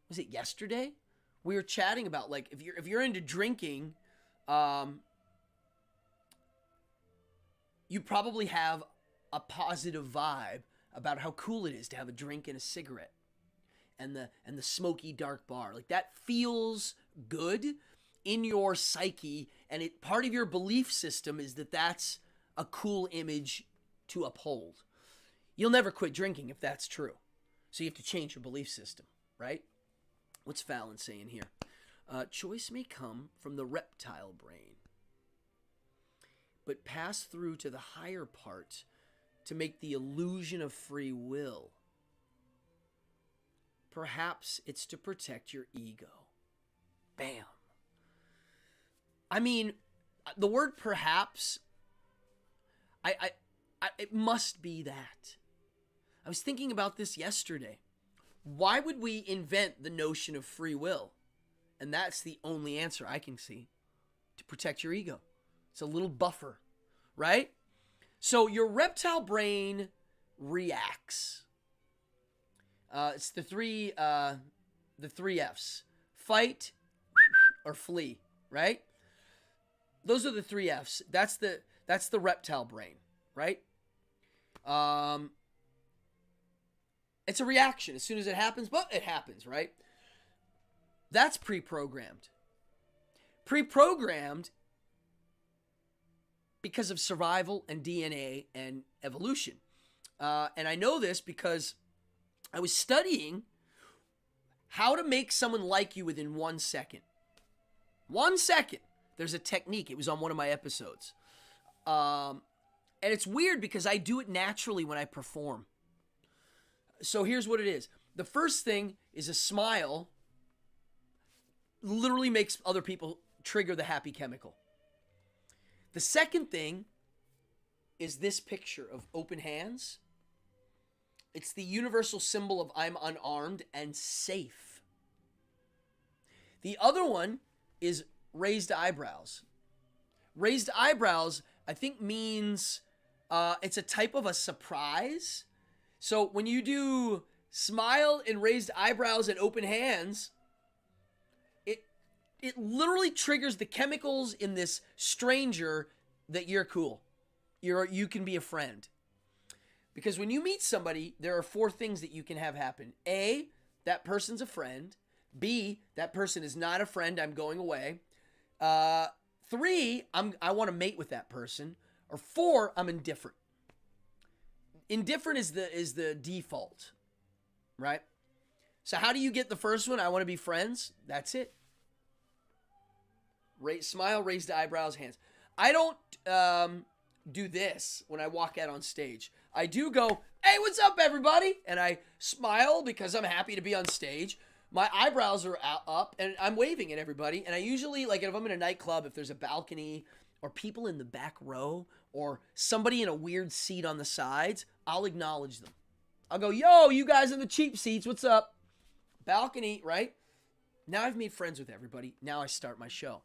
[SPEAKER 1] was it yesterday? We were chatting about, like, if you're into drinking, you probably have a positive vibe about how cool it is to have a drink and a cigarette and the smoky dark bar. Like, that feels good in your psyche, and part of your belief system is that that's a cool image to uphold. You'll never quit drinking if that's true. So you have to change your belief system, right? What's Fallon saying here? Choice may come from the reptile brain, but pass through to the higher part to make the illusion of free will. Perhaps it's to protect your ego. Bam. I mean, the word perhaps, it must be that. I was thinking about this yesterday. Why would we invent the notion of free will? And that's the only answer I can see. To protect your ego. It's a little buffer, right? So your reptile brain reacts. It's the three F's. Fight or flee, right? Those are the three F's. That's the reptile brain, right? It's a reaction. As soon as it happens, but it happens, right? That's pre-programmed. Pre-programmed because of survival and DNA and evolution. And I know this because I was studying how to make someone like you within 1 second. 1 second. There's a technique. It was on one of my episodes. And it's weird because I do it naturally when I perform. So here's what it is. The first thing is a smile literally makes other people trigger the happy chemical. The second thing is this picture of open hands. It's the universal symbol of I'm unarmed and safe. The other one is raised eyebrows. Raised eyebrows, I think, means it's a type of a surprise. So when you do smile and raised eyebrows and open hands, it literally triggers the chemicals in this stranger that you're cool. You can be a friend. Because when you meet somebody, there are 4 things that you can have happen. A, that person's a friend. B, that person is not a friend, I'm going away. 3, I want to mate with that person. Or 4, I'm indifferent. Indifferent is the default, right? So how do you get the first one? I want to be friends. That's it. Smile, raised eyebrows, hands. I don't do this when I walk out on stage. I do go, hey, what's up, everybody? And I smile because I'm happy to be on stage. My eyebrows are up, and I'm waving at everybody. And I usually, like if I'm in a nightclub, if there's a balcony or people in the back row or somebody in a weird seat on the sides, I'll acknowledge them. I'll go, yo, you guys in the cheap seats, what's up? Balcony, right? Now I've made friends with everybody. Now I start my show.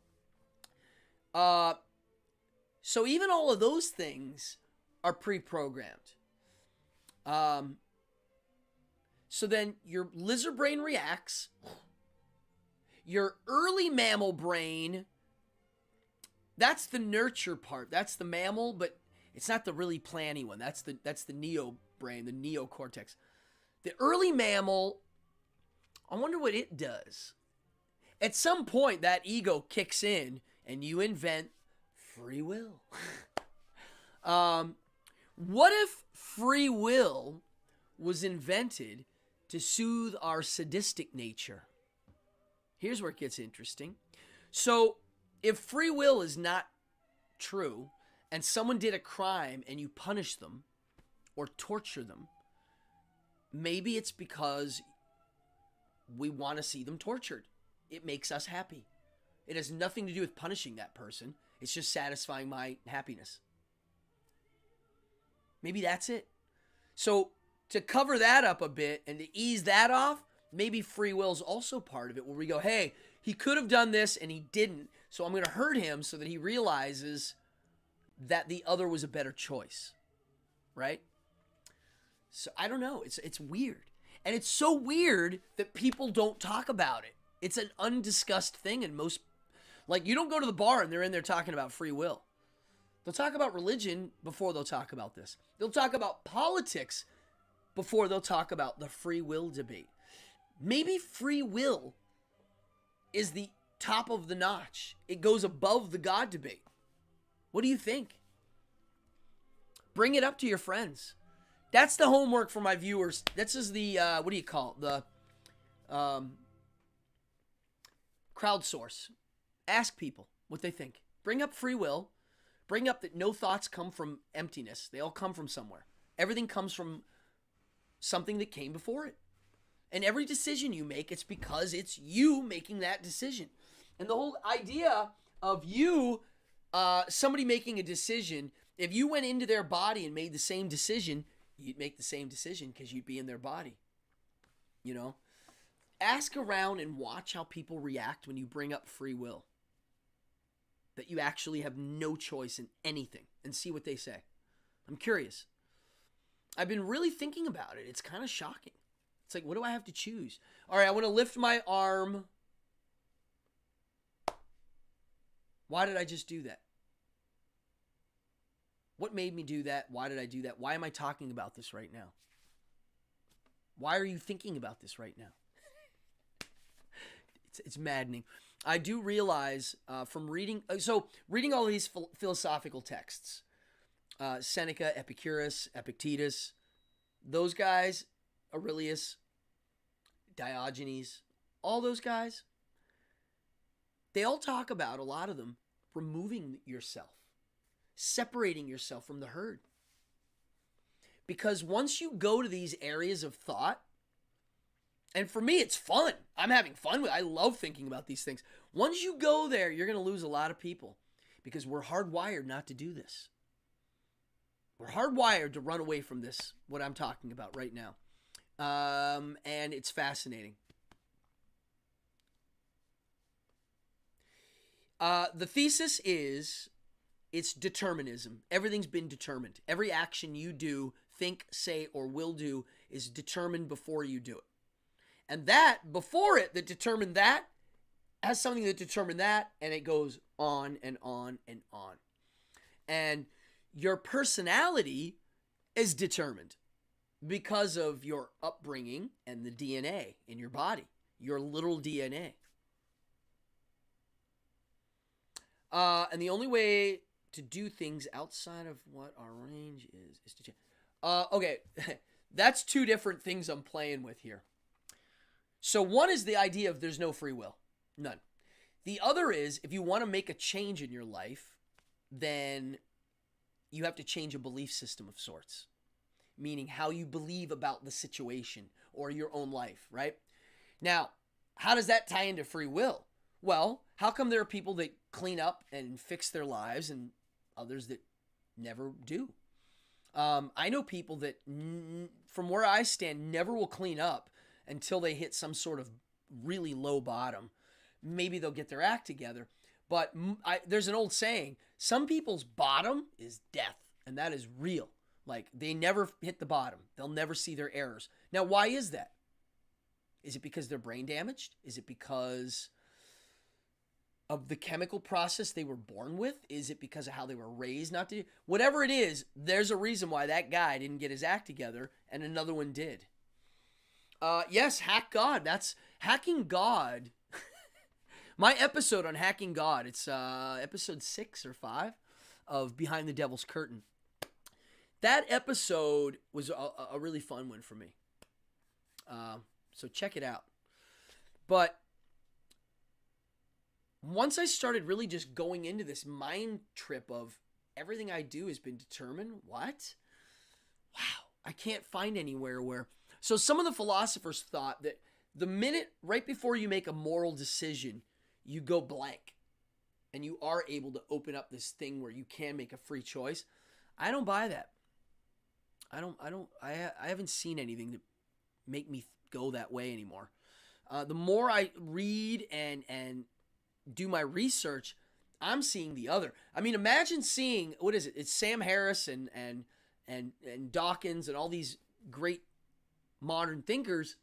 [SPEAKER 1] So even all of those things are pre-programmed. So then your lizard brain reacts. Your early mammal brain, that's the nurture part. That's the mammal, but it's not the really planny one. That's the neo brain, the neocortex. The early mammal, I wonder what it does. At some point, that ego kicks in and you invent free will. What if free will was invented to soothe our sadistic nature? Here's where it gets interesting. So, if free will is not true, and someone did a crime and you punish them or torture them, maybe it's because we want to see them tortured. It makes us happy. It has nothing to do with punishing that person. It's just satisfying my happiness. Maybe that's it. So to cover that up a bit and to ease that off, maybe free will is also part of it, where we go, hey, he could have done this and he didn't, so I'm going to hurt him so that he realizes that the other was a better choice, right? So I don't know. It's weird. And it's so weird that people don't talk about it. It's an undiscussed thing, and most, like, you don't go to the bar and they're in there talking about free will. They'll talk about religion before they'll talk about this. They'll talk about politics before they'll talk about the free will debate. Maybe free will is the top of the notch. It goes above the God debate. What do you think? Bring it up to your friends. That's the homework for my viewers. This is the, what do you call it? The crowdsource. Ask people what they think. Bring up free will. Bring up that no thoughts come from emptiness. They all come from somewhere. Everything comes from something that came before it. And every decision you make, it's because it's you making that decision. And the whole idea of you, somebody making a decision, if you went into their body and made the same decision, you'd make the same decision because you'd be in their body. You know? Ask around and watch how people react when you bring up free will. That you actually have no choice in anything, and see what they say. I'm curious. I've been really thinking about it. It's kind of shocking. It's like, what do I have to choose? All right, I want to lift my arm. Why did I just do that? What made me do that? Why did I do that? Why am I talking about this right now? Why are you thinking about this right now? It's maddening. I do realize from reading, reading all these philosophical texts, Seneca, Epicurus, Epictetus, those guys, Aurelius, Diogenes, all those guys, they all talk about, a lot of them, removing yourself, separating yourself from the herd. Because once you go to these areas of thought, and for me, it's fun. I'm having fun with it. I love thinking about these things. Once you go there, you're going to lose a lot of people because we're hardwired not to do this. We're hardwired to run away from this, what I'm talking about right now. And it's fascinating. The thesis is it's determinism. Everything's been determined. Every action you do, think, say, or will do is determined before you do it. And that, before it, that determined that, has something that determined that, and it goes on and on and on. And your personality is determined because of your upbringing and the DNA in your body, your little DNA. And the only way to do things outside of what our range is to change. Okay, that's two different things I'm playing with here. So one is the idea of there's no free will. None. The other is if you want to make a change in your life, then you have to change a belief system of sorts, meaning how you believe about the situation or your own life, right? Now, how does that tie into free will? Well, how come there are people that clean up and fix their lives and others that never do? I know people that, from where I stand, never will clean up until they hit some sort of really low bottom. Maybe they'll get their act together. But there's an old saying, some people's bottom is death, and that is real. Like, they never hit the bottom. They'll never see their errors. Now, why is that? Is it because they're brain damaged? Is it because of the chemical process they were born with? Is it because of how they were raised not to? Whatever it is, there's a reason why that guy didn't get his act together and another one did. Yes, hack God. That's hacking God. My episode on hacking God, it's episode 6 or 5 of Behind the Devil's Curtain. That episode was a really fun one for me. So check it out. But once I started really just going into this mind trip of everything I do has been determined, what? Wow, I can't find anywhere where... So some of the philosophers thought that the minute right before you make a moral decision, you go blank and you are able to open up this thing where you can make a free choice. I don't buy that. I haven't seen anything to make me go that way anymore. The more I read and do my research, I'm seeing the other. I mean, imagine seeing, what is it? It's Sam Harris and Dawkins and all these great modern thinkers.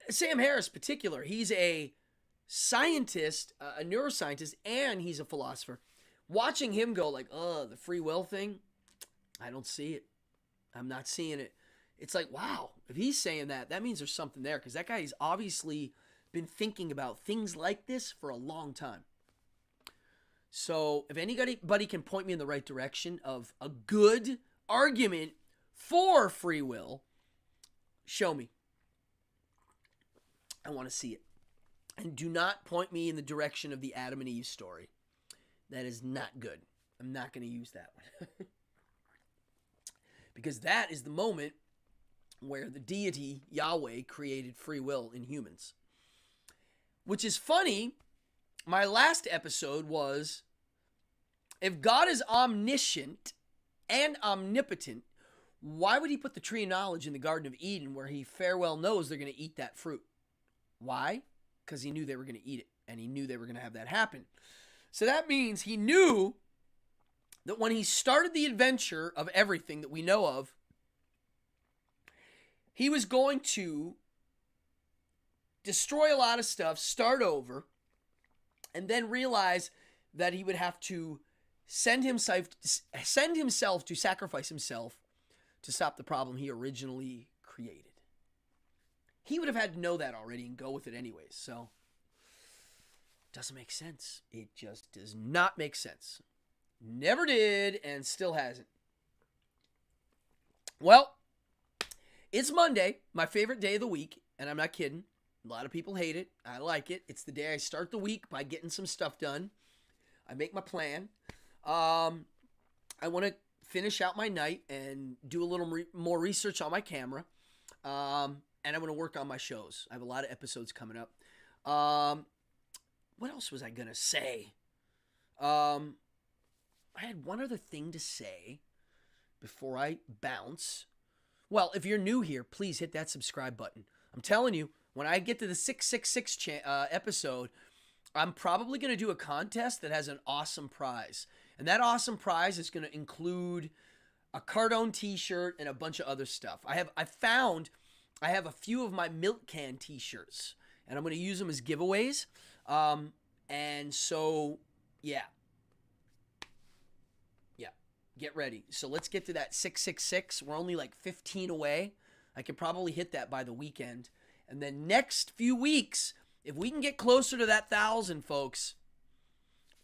[SPEAKER 1] Sam Harris in particular, he's a scientist, a neuroscientist, and he's a philosopher. Watching him go like, the free will thing, I don't see it. I'm not seeing it. It's like, wow, if he's saying that, that means there's something there, because that guy has obviously been thinking about things like this for a long time. So if anybody can point me in the right direction of a good argument for free will, show me. I want to see it. And do not point me in the direction of the Adam and Eve story. That is not good. I'm not going to use that one. Because that is the moment where the deity, Yahweh, created free will in humans. Which is funny. My last episode was, if God is omniscient and omnipotent, why would he put the tree of knowledge in the Garden of Eden where he fair well knows they're going to eat that fruit? Why? Because he knew they were going to eat it, and he knew they were going to have that happen. So that means he knew that when he started the adventure of everything that we know of, he was going to destroy a lot of stuff, start over, and then realize that he would have to send himself to sacrifice himself to stop the problem he originally created. He would have had to know that already and go with it anyways. So, doesn't make sense. It just does not make sense. Never did and still hasn't. Well, it's Monday, my favorite day of the week, and I'm not kidding. A lot of people hate it. I like it. It's the day I start the week by getting some stuff done. I make my plan. I want to finish out my night and do a little more research on my camera. And I'm going to work on my shows. I have a lot of episodes coming up. What else was I going to say? I had one other thing to say before I bounce. Well, if you're new here, please hit that subscribe button. I'm telling you, when I get to the 666 episode, I'm probably going to do a contest that has an awesome prize. And that awesome prize is going to include a Cardone t-shirt and a bunch of other stuff. I have a few of my milk can t-shirts, and I'm going to use them as giveaways. And so, yeah, get ready. So let's get to that 666. We're only like 15 away. I could probably hit that by the weekend. And then next few weeks, if we can get closer to that 1,000, folks,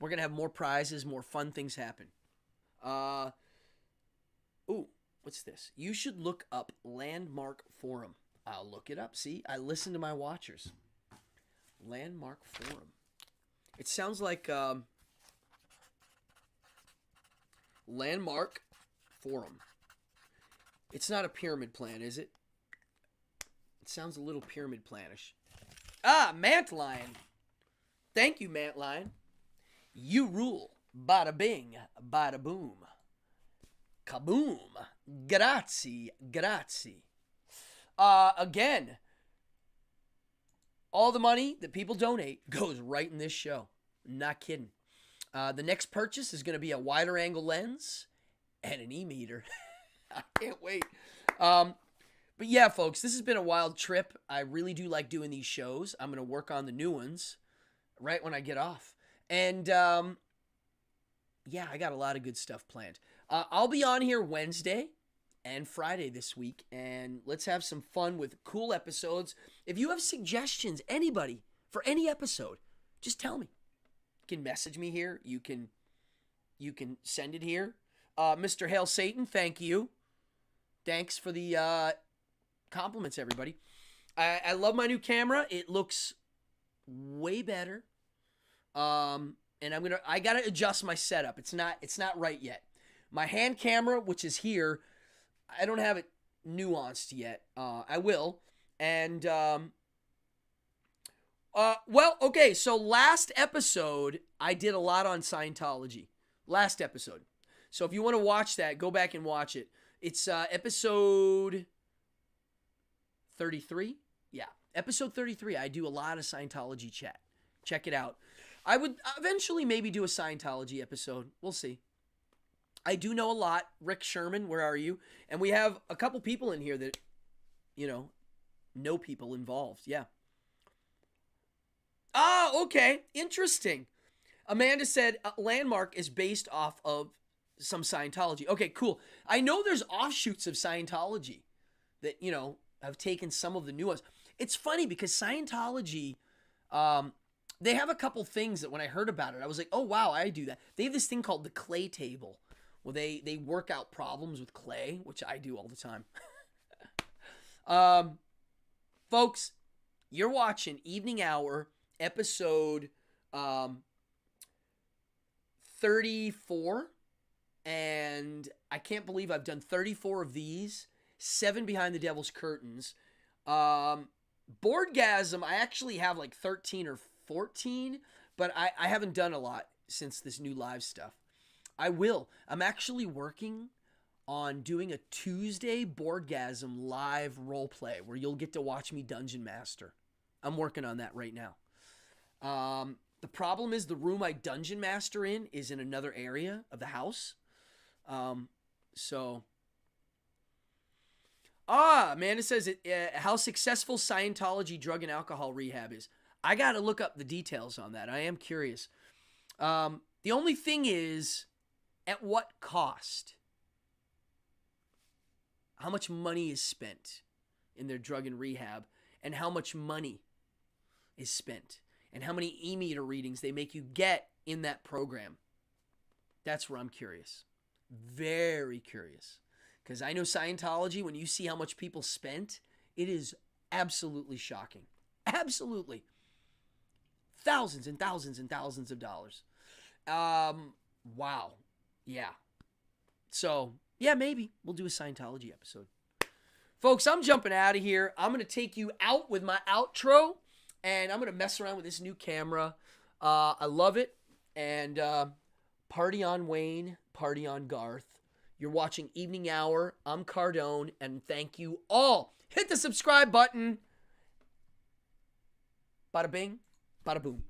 [SPEAKER 1] We're going to have more prizes, more fun things happen. Ooh, what's this? You should look up Landmark Forum. I'll look it up. See, I listen to my watchers. Landmark Forum. It sounds like Landmark Forum. It's not a pyramid plan, is it? It sounds a little pyramid planish. Ah, Mantlion. Thank you, Mantlion. You rule. Bada bing, bada boom. Kaboom. Grazie, grazie. Again, all the money that people donate goes right in this show. Not kidding. The next purchase is going to be a wider angle lens and an e-meter. I can't wait. But yeah, folks, this has been a wild trip. I really do like doing these shows. I'm going to work on the new ones right when I get off. And yeah, I got a lot of good stuff planned. I'll be on here Wednesday and Friday this week, and let's have some fun with cool episodes. If you have suggestions, anybody, for any episode, just tell me. You can message me here. You can send it here. Mr. Hail Satan, thank you. Thanks for the compliments, everybody. I love my new camera. It looks way better. And I gotta adjust my setup. It's not right yet. My hand camera, which is here, I don't have it nuanced yet. I will. And well, okay. So last episode, I did a lot on Scientology. Last episode. So if you want to watch that, go back and watch it. It's episode 33. Yeah, episode 33. I do a lot of Scientology chat. Check it out. I would eventually maybe do a Scientology episode. We'll see. I do know a lot. Rick Sherman, where are you? And we have a couple people in here that, know people involved. Yeah. Ah, okay. Interesting. Amanda said Landmark is based off of some Scientology. Okay, cool. I know there's offshoots of Scientology that, have taken some of the new ones. It's funny because Scientology, they have a couple things that when I heard about it, I was like, oh, wow, I do that. They have this thing called the clay table. Well, they work out problems with clay, which I do all the time. Folks, you're watching Evening Hour, episode 34. And I can't believe I've done 34 of these, 7 Behind the Devil's Curtains. Boardgasm, I actually have like 13 or 14, but I haven't done a lot since this new live stuff. I will. I'm actually working on doing a Tuesday Boardgasm live role play where you'll get to watch me Dungeon Master. I'm working on that right now. The problem is the room I Dungeon Master in is in another area of the house. Amanda says how successful Scientology drug and alcohol rehab is. I got to look up the details on that. I am curious. The only thing is, at what cost? How much money is spent in their drug and rehab, and how much money is spent, and how many e-meter readings they make you get in that program. That's where I'm curious. Very curious. Because I know Scientology, when you see how much people spent, it is absolutely shocking. Absolutely. Thousands and thousands and thousands of dollars. Wow. Yeah. So, yeah, maybe we'll do a Scientology episode. Folks, I'm jumping out of here. I'm going to take you out with my outro, and I'm going to mess around with this new camera. I love it. And party on Wayne, party on Garth. You're watching Evening Hour. I'm Cardone, and thank you all. Hit the subscribe button. Bada bing, bada boom.